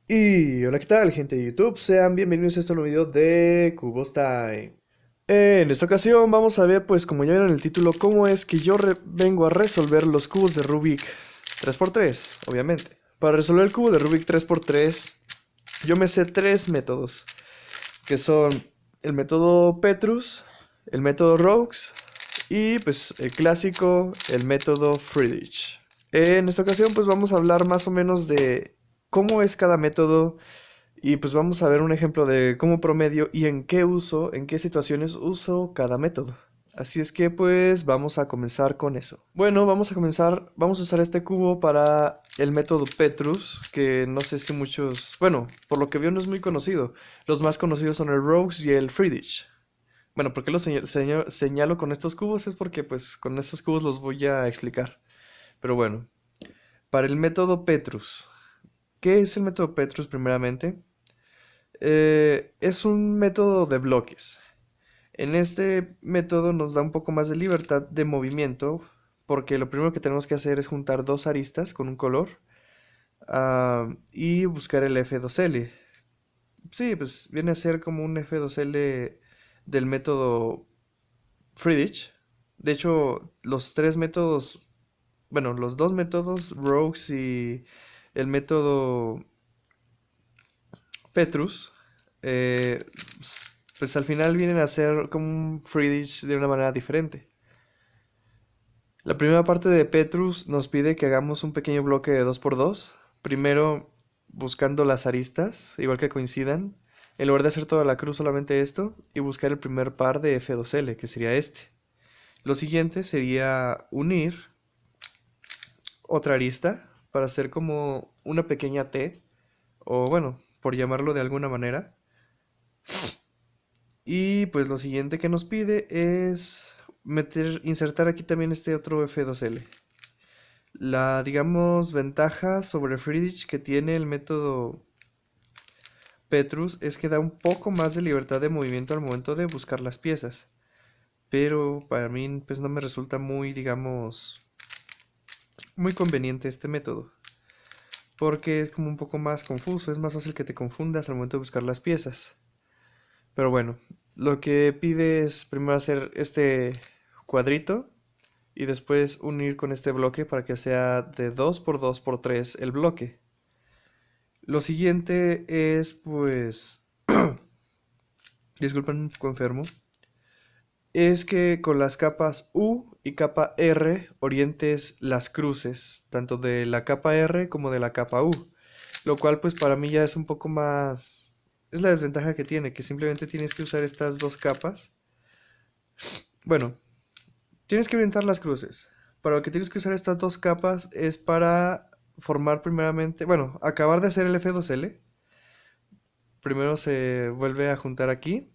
Y hola, ¿qué tal, gente de YouTube? Sean bienvenidos a este nuevo video de Cubos Time. En esta ocasión vamos a ver, pues como ya vieron en el título, cómo es que yo vengo a resolver los cubos de Rubik 3x3, obviamente. Para resolver el cubo de Rubik 3x3, yo me sé tres métodos, que son el método Petrus, el método Rogues y pues el clásico, el método Friedrich. En esta ocasión pues vamos a hablar más o menos de cómo es cada método y pues vamos a ver un ejemplo de cómo promedio y en qué uso, en qué situaciones uso cada método. Así es que pues vamos a comenzar con eso. Bueno, vamos a comenzar, vamos a usar este cubo para el método Petrus, que no sé si muchos, bueno, por lo que veo no es muy conocido. Los más conocidos son el Rogues y el Friedrich. Bueno, ¿por qué lo señalo con estos cubos? Es porque pues con estos cubos los voy a explicar. Pero bueno, para el método Petrus. ¿Qué es el método Petrus primeramente? Es un método de bloques. En este método nos da un poco más de libertad de movimiento, porque lo primero que tenemos que hacer es juntar dos aristas con un color y buscar el F2L. Sí, pues viene a ser como un F2L del método Friedrich. De hecho, los tres métodos, bueno, los dos métodos, Rogues y el método Petrus, eh, pues al final vienen a ser como un Friedrich de una manera diferente. La primera parte de Petrus nos pide que hagamos un pequeño bloque de 2x2. Primero buscando las aristas, igual que coincidan. En lugar de hacer toda la cruz, solamente esto. Y buscar el primer par de F2L, que sería este. Lo siguiente sería unir otra arista para hacer como una pequeña T. O bueno, por llamarlo de alguna manera. Y pues lo siguiente que nos pide es insertar aquí también este otro F2L. La, digamos, ventaja sobre Friedrich que tiene el método Petrus es que da un poco más de libertad de movimiento al momento de buscar las piezas. Pero para mí, pues no me resulta muy, digamos, muy conveniente este método. Porque es como un poco más confuso, es más fácil que te confundas al momento de buscar las piezas. Pero bueno, lo que pide es primero hacer este cuadrito y después unir con este bloque para que sea de 2x2x3 el bloque. Lo siguiente es, pues, disculpen, un poco enfermo, es que con las capas U y capa R orientes las cruces, tanto de la capa R como de la capa U, lo cual pues para mí ya es un poco más... Es la desventaja que tiene, que simplemente tienes que usar estas dos capas. Bueno, tienes que orientar las cruces. Para lo que tienes que usar estas dos capas es para formar primeramente, bueno, acabar de hacer el F2L. Primero se vuelve a juntar aquí.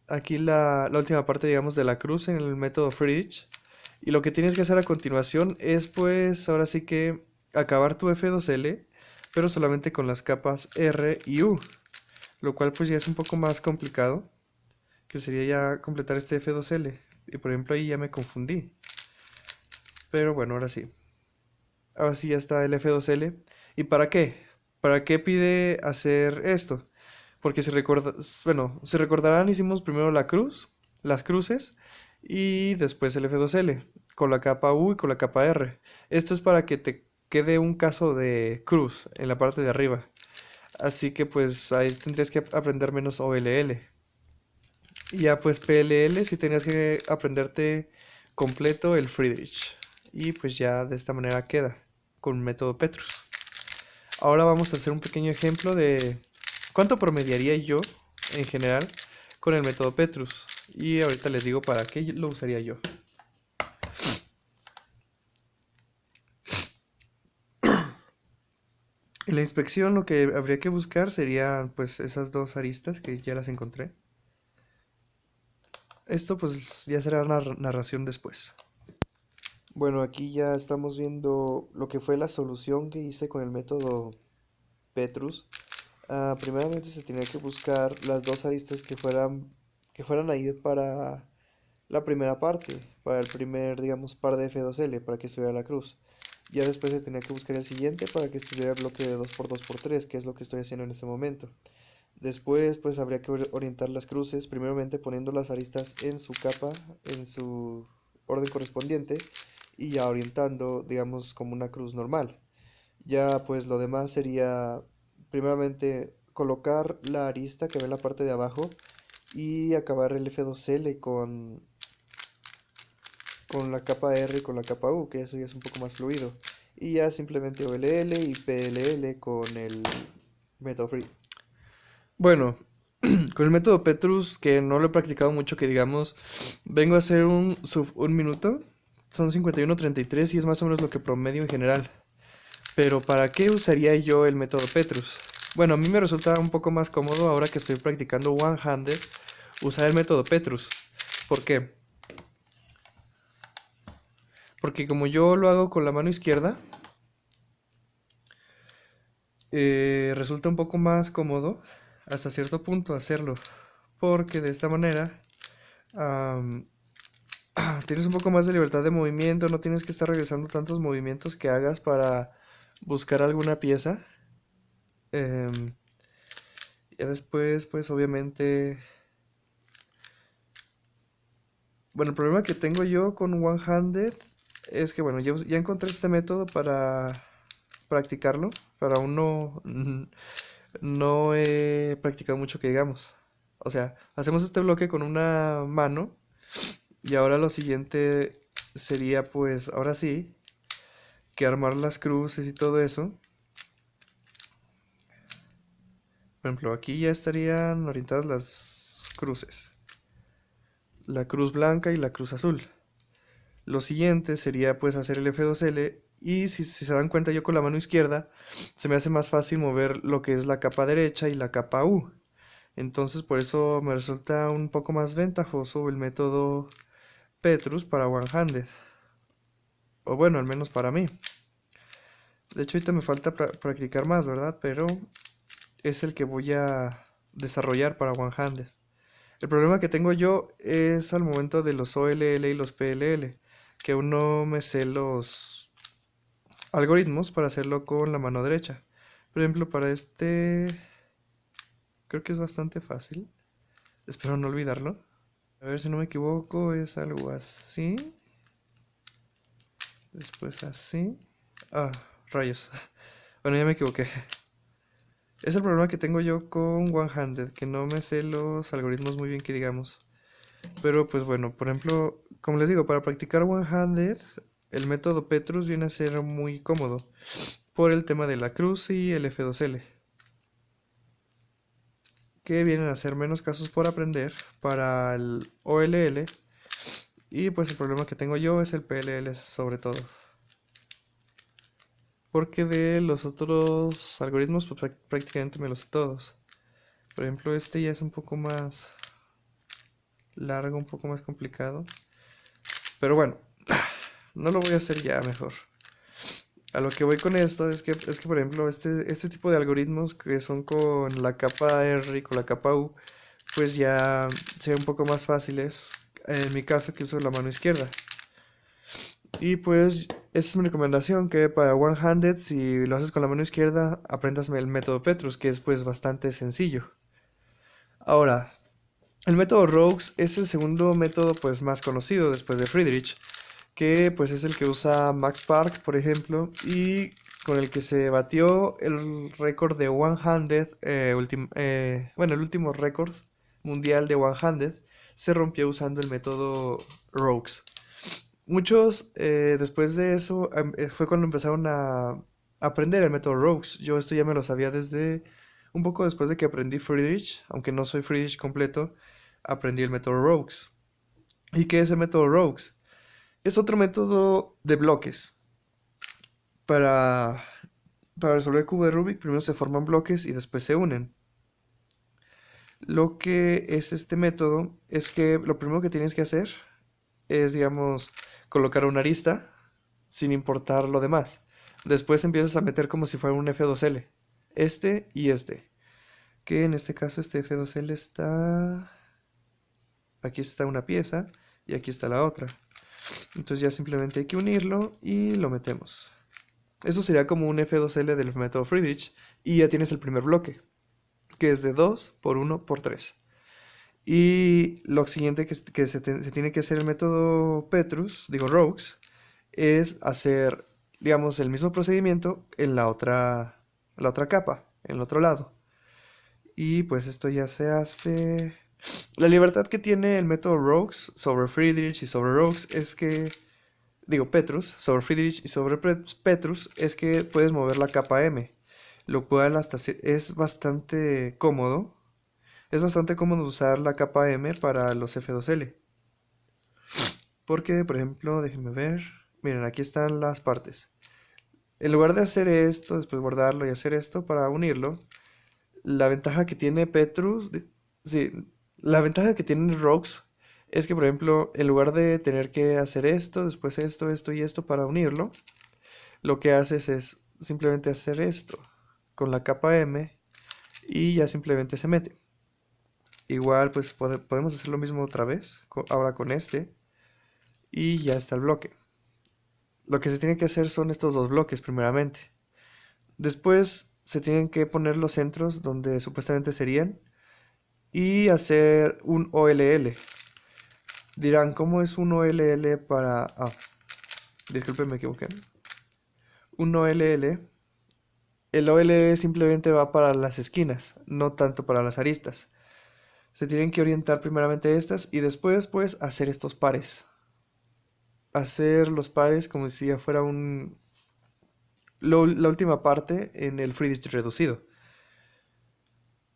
Aquí la última parte, digamos, de la cruz en el método Friedrich. Y lo que tienes que hacer a continuación es, pues, ahora sí que acabar tu F2L, pero solamente con las capas R y U. Lo cual, pues, ya es un poco más complicado, que sería ya completar este F2L. Y, por ejemplo, ahí ya me confundí. Pero bueno, ahora sí. Ahora sí ya está el F2L. ¿Y para qué? ¿Para qué pide hacer esto? Porque si bueno, se recordarán, hicimos primero la cruz, las cruces, y después el F2L, con la capa U y con la capa R. Esto es para que te quede un caso de cruz en la parte de arriba. Así que pues ahí tendrías que aprender menos OLL. Y ya pues PLL si tenías que aprenderte completo el Friedrich. Y pues ya de esta manera queda, con método Petrus. Ahora vamos a hacer un pequeño ejemplo de cuánto promediaría yo en general con el método Petrus. Y ahorita les digo para qué lo usaría yo. En la inspección lo que habría que buscar serían pues esas dos aristas que ya las encontré. Esto pues ya será una narración después. Bueno, aquí ya estamos viendo lo que fue la solución que hice con el método Petrus. Primeramente se tenía que buscar las dos aristas que fueran a ir para la primera parte, para el primer, digamos, par de F2L, para que se vea la cruz. Ya después se tenía que buscar el siguiente para que estuviera el bloque de 2x2x3, que es lo que estoy haciendo en este momento. Después pues habría que orientar las cruces, primeramente poniendo las aristas en su capa, en su orden correspondiente, y ya orientando, digamos, como una cruz normal. Ya pues lo demás sería primeramente colocar la arista que ve en la parte de abajo y acabar el F2L con la capa R y con la capa U, que eso ya es un poco más fluido. Y ya simplemente OLL y PLL con el método free. Bueno, con el método Petrus, que no lo he practicado mucho, que digamos, vengo a hacer un sub un minuto. Son 51:33 y es más o menos lo que promedio en general. Pero ¿para qué usaría yo el método Petrus? Bueno, a mí me resulta un poco más cómodo ahora que estoy practicando one-handed usar el método Petrus. ¿Por qué? Porque como yo lo hago con la mano izquierda, resulta un poco más cómodo hasta cierto punto hacerlo. Porque de esta manera am, tienes un poco más de libertad de movimiento, no tienes que estar regresando tantos movimientos que hagas para buscar alguna pieza. Em, ya después, pues obviamente... Bueno, el problema que tengo yo con One Handed es que, bueno, ya encontré este método para practicarlo, pero aún no he practicado mucho que digamos. O sea, hacemos este bloque con una mano y ahora lo siguiente sería, pues, ahora sí, que armar las cruces y todo eso. Por ejemplo, aquí ya estarían orientadas las cruces. La cruz blanca y la cruz azul. Lo siguiente sería pues hacer el F2L y si se dan cuenta yo con la mano izquierda se me hace más fácil mover lo que es la capa derecha y la capa U. Entonces por eso me resulta un poco más ventajoso el método Petrus para one-handed. O bueno, al menos para mí. De hecho ahorita me falta practicar más, ¿verdad? Pero es el que voy a desarrollar para one-handed. El problema que tengo yo es al momento de los OLL y los PLL, que aún no me sé los algoritmos para hacerlo con la mano derecha. Por ejemplo, para este creo que es bastante fácil. Espero no olvidarlo. A ver si no me equivoco, es algo así. Después así. Ah, rayos. Bueno, ya me equivoqué. Es el problema que tengo yo con One Handed, que no me sé los algoritmos muy bien que digamos. Pero pues bueno, por ejemplo, como les digo, para practicar One Handed, el método Petrus viene a ser muy cómodo por el tema de la cruz y el F2L, que vienen a ser menos casos por aprender para el OLL y pues el problema que tengo yo es el PLL sobre todo. Porque de los otros algoritmos pues prácticamente me los sé todos. Por ejemplo, este ya es un poco más largo, un poco más complicado. Pero bueno, no lo voy a hacer ya mejor. A lo que voy con esto es que por ejemplo, este tipo de algoritmos que son con la capa R y con la capa U, pues ya sean un poco más fáciles. En mi caso, que uso la mano izquierda. Y pues, esa es mi recomendación, que para one-handed, si lo haces con la mano izquierda, aprendas el método Petrus, que es pues bastante sencillo. Ahora, el método Rogues es el segundo método pues más conocido después de Friedrich, que pues es el que usa Max Park, por ejemplo, y con el que se batió el récord de one-handed, bueno, el último récord mundial de one-handed se rompió usando el método Rogues. Muchos, después de eso, fue cuando empezaron a aprender el método Rogues. Yo esto ya me lo sabía desde un poco después de que aprendí Friedrich, aunque no soy Friedrich completo, aprendí el método Rogues. ¿Y qué es el método Rogues? Es otro método de bloques. Para, para resolver el cubo de Rubik, primero se forman bloques y después se unen. Lo que es este método es que lo primero que tienes que hacer es, digamos, colocar una arista sin importar lo demás. Después empiezas a meter como si fuera un F2L. Este y este. Que en este caso este F2L está... Aquí está una pieza y aquí está la otra. Entonces ya simplemente hay que unirlo y lo metemos. Eso sería como un F2L del método Friedrich y ya tienes el primer bloque, que es de 2 por 1 por 3. Y lo siguiente que se tiene que hacer el método Petrus, digo Rokes, es hacer, digamos, el mismo procedimiento en la otra capa, en el otro lado. Y pues esto ya se hace. La libertad que tiene el método Rokes sobre Friedrich y sobre Rokes es que, digo, Petrus, sobre Friedrich y sobre Petrus, es que puedes mover la capa M, lo cual es bastante cómodo. Es bastante cómodo usar la capa M para los F2L. Porque, por ejemplo, déjenme ver. Miren, aquí están las partes. En lugar de hacer esto, después guardarlo y hacer esto para unirlo, la ventaja que tiene Petrus, sí, la ventaja que tiene Rokes es que, por ejemplo, en lugar de tener que hacer esto, después esto y esto para unirlo, lo que haces es simplemente hacer esto con la capa M y ya simplemente se mete. Igual, pues podemos hacer lo mismo otra vez, ahora con este, y ya está el bloque. Lo que se tiene que hacer son estos dos bloques primeramente. Después se tienen que poner los centros donde supuestamente serían y hacer un OLL. Dirán, ¿cómo es un OLL para...? Ah, disculpen, me equivoqué. Un OLL. El OLL simplemente va para las esquinas, no tanto para las aristas. Se tienen que orientar primeramente estas y después, pues, hacer estos pares. Hacer los pares como si ya fuera la última parte en el Friedrich reducido.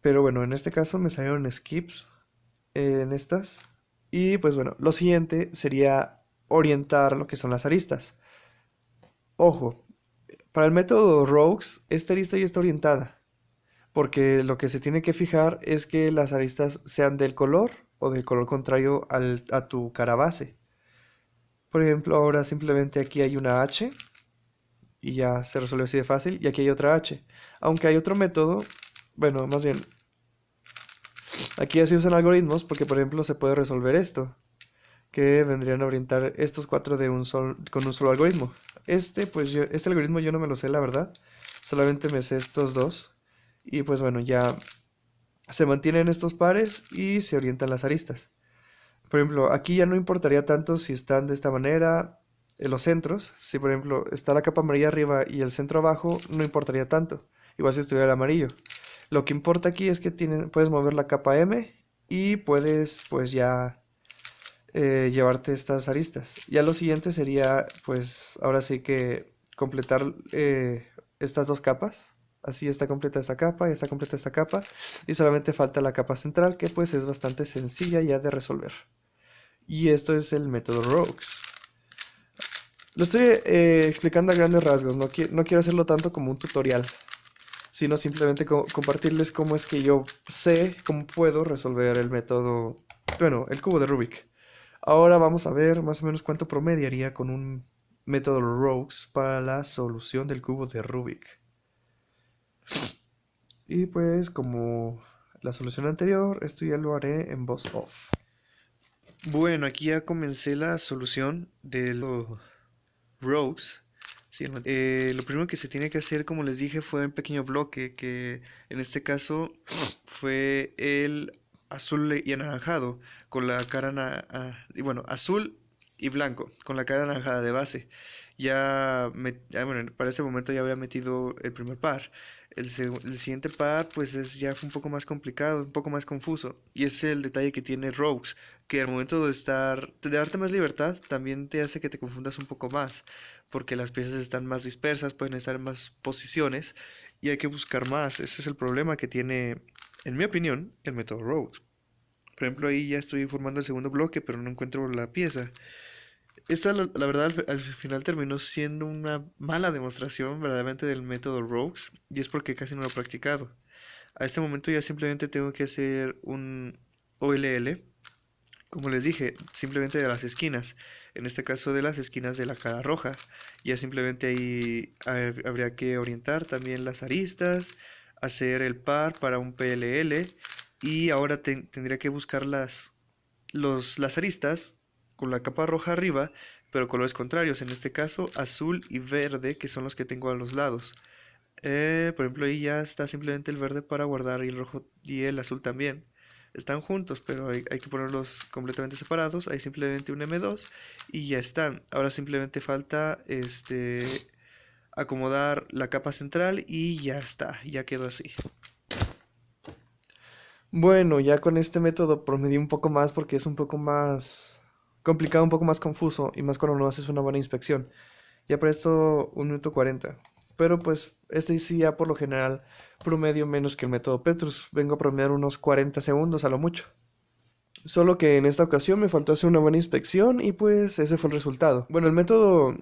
Pero bueno, en este caso me salieron skips en estas. Y pues bueno, lo siguiente sería orientar lo que son las aristas. Ojo, para el método Rokes, esta arista ya está orientada. Porque lo que se tiene que fijar es que las aristas sean del color o del color contrario a tu cara base. Por ejemplo, ahora simplemente aquí hay una H y ya se resuelve así de fácil. Y aquí hay otra H. Aunque hay otro método, bueno, más bien, aquí ya se usan algoritmos porque, por ejemplo, se puede resolver esto, que vendrían a orientar estos cuatro con un solo algoritmo. Pues este algoritmo yo no me lo sé, la verdad. Solamente me sé estos dos. Y pues bueno, ya se mantienen estos pares y se orientan las aristas. Por ejemplo, aquí ya no importaría tanto si están de esta manera en los centros. Si por ejemplo está la capa amarilla arriba y el centro abajo, no importaría tanto. Igual si estuviera el amarillo. Lo que importa aquí es que puedes mover la capa M y puedes pues ya llevarte estas aristas. Ya lo siguiente sería pues ahora sí que completar estas dos capas. Así está completa esta capa y está completa esta capa. Y solamente falta la capa central que pues es bastante sencilla ya de resolver. Y esto es el método Rokes. Lo estoy explicando a grandes rasgos, no quiero hacerlo tanto como un tutorial, sino simplemente compartirles cómo es que yo sé, cómo puedo resolver el método, bueno, el cubo de Rubik. Ahora vamos a ver más o menos cuánto promediaría con un método Rokes para la solución del cubo de Rubik. Y pues como la solución anterior, esto ya lo haré en voz off. Bueno, aquí ya comencé la solución de los Rokes. Sí, lo primero que se tiene que hacer, como les dije, fue un pequeño bloque, que en este caso fue el azul y anaranjado, con la cara, y bueno, azul y blanco, con la cara anaranjada de base. Bueno, para este momento ya había metido el primer par. El siguiente par, pues ya fue un poco más complicado, un poco más confuso. Y es el detalle que tiene Rokes, que al momento de darte más libertad, también te hace que te confundas un poco más, porque las piezas están más dispersas, pueden estar en más posiciones, y hay que buscar más. Ese es el problema que tiene, en mi opinión, el método Rokes. Por ejemplo, ahí ya estoy formando el segundo bloque, pero no encuentro la pieza. Esta, la verdad, al final terminó siendo una mala demostración verdaderamente del método Rokes, y es porque casi no lo he practicado. A este momento ya simplemente tengo que hacer un OLL, como les dije, simplemente de las esquinas. En este caso de las esquinas de la cara roja. Ya simplemente ahí habría que orientar también las aristas, hacer el par para un PLL, y ahora tendría que buscar las aristas con la capa roja arriba pero colores contrarios, en este caso azul y verde, que son los que tengo a los lados. Por ejemplo, ahí ya está simplemente el verde para guardar y el rojo y el azul también. Están juntos, pero hay que ponerlos completamente separados. Hay simplemente un M2 y ya están. Ahora simplemente falta acomodar la capa central y ya está, ya quedó así. Bueno, ya con este método promedié un poco más porque es un poco más complicado, un poco más confuso y más cuando no haces una buena inspección. Ya para esto 1 minuto 40. Pero pues este sí ya por lo general promedio menos que el método Petrus. Vengo a promediar unos 40 segundos a lo mucho. Solo que en esta ocasión me faltó hacer una buena inspección y pues ese fue el resultado. Bueno, el método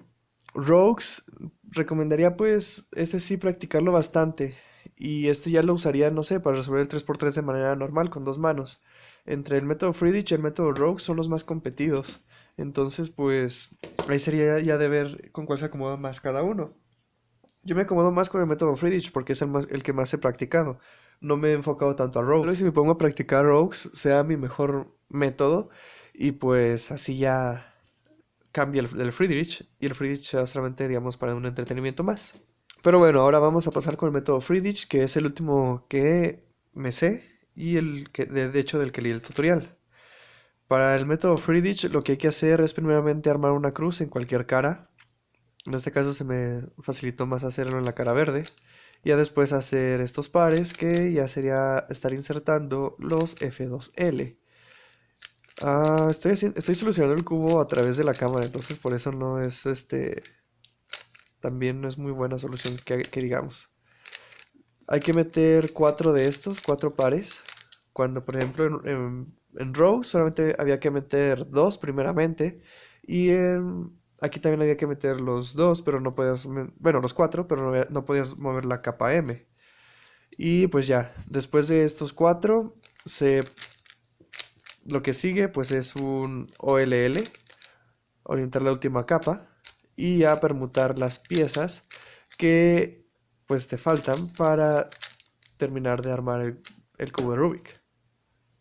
Rogues recomendaría pues este sí practicarlo bastante. Y este ya lo usaría, no sé, para resolver el 3x3 de manera normal con dos manos. Entre el método Friedrich y el método Rogues son los más competidos. Entonces pues ahí sería ya de ver con cuál se acomoda más cada uno. Yo me acomodo más con el método Friedrich porque es el que más he practicado. No me he enfocado tanto a Rogues. Pero si me pongo a practicar Rogues, sea mi mejor método. Y pues así ya cambia el Friedrich. Y el Friedrich sea solamente, digamos, para un entretenimiento más. Pero bueno, ahora vamos a pasar con el método Friedrich, que es el último que me sé. Y el que, de hecho, del que leí el tutorial. Para el método Friedrich, lo que hay que hacer es primeramente armar una cruz en cualquier cara. En este caso se me facilitó más hacerlo en la cara verde. Y ya después hacer estos pares que ya sería estar insertando los F2L. Estoy solucionando el cubo a través de la cámara, entonces por eso no es también no es muy buena solución que digamos. Hay que meter 4 de estos, 4 pares. Cuando por ejemplo en row solamente había que meter 2 primeramente. Y aquí también había que meter los 2, pero no podías, bueno, los 4, pero no podías mover la capa M. Y pues ya, después de estos 4, lo que sigue pues es un OLL, orientar la última capa, y ya permutar las piezas que pues te faltan para terminar de armar el cubo de Rubik.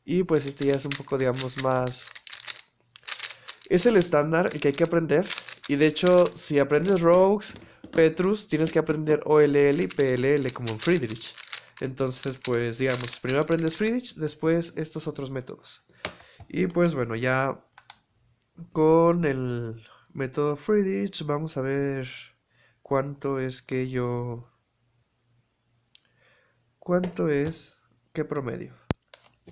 Y pues este ya es un poco, digamos, más... Es el estándar el que hay que aprender. Y de hecho, si aprendes Rogues, Petrus, tienes que aprender OLL y PLL como en Friedrich. Entonces, pues digamos, primero aprendes Friedrich, después estos otros métodos. Y pues bueno, ya con el método Friedrich vamos a ver cuánto es que yo... ¿Cuánto es que promedio?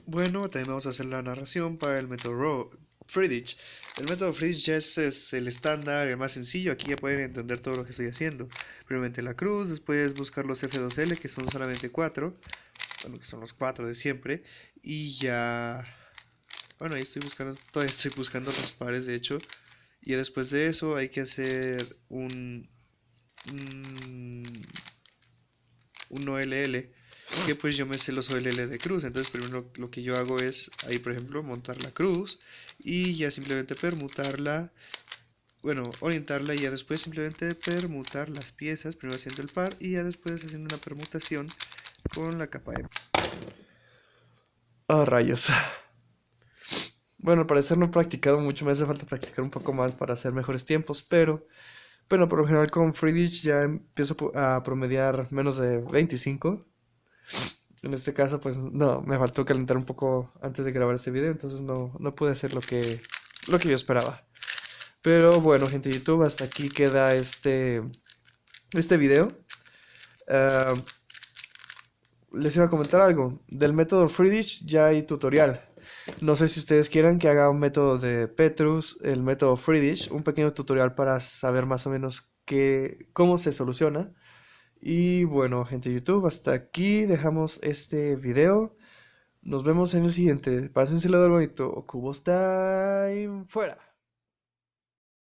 Bueno, también vamos a hacer la narración para el método Friedrich. El método Friedrich ya es el estándar, el más sencillo. Aquí ya pueden entender todo lo que estoy haciendo. Primeramente la cruz, después buscar los F2L, que son solamente 4. Bueno, que son los 4 de siempre. Y ya... Bueno, ahí todavía estoy buscando los pares, de hecho. Y ya después de eso hay que hacer un OLL, que pues yo me sé los OLL de cruz. Entonces primero lo que yo hago es ahí, por ejemplo, montar la cruz y ya simplemente permutarla, bueno, orientarla y ya después simplemente permutar las piezas, primero haciendo el par y ya después haciendo una permutación con la capa M. Oh, rayos. Bueno, al parecer no he practicado mucho, me hace falta practicar un poco más para hacer mejores tiempos, pero bueno, por lo general con Friedrich ya empiezo a promediar menos de 25. En este caso, pues no, me faltó calentar un poco antes de grabar este video, entonces no pude hacer lo que yo esperaba. Pero bueno, gente de YouTube, hasta aquí queda este video. Ah, les iba a comentar algo. Del método Friedrich ya hay tutorial. No sé si ustedes quieran que haga un método de Petrus, el método Friedrich, un pequeño tutorial para saber más o menos cómo se soluciona. Y bueno, gente de YouTube, hasta aquí dejamos este video. Nos vemos en el siguiente. Pásensela de bonito. Cubos Time fuera.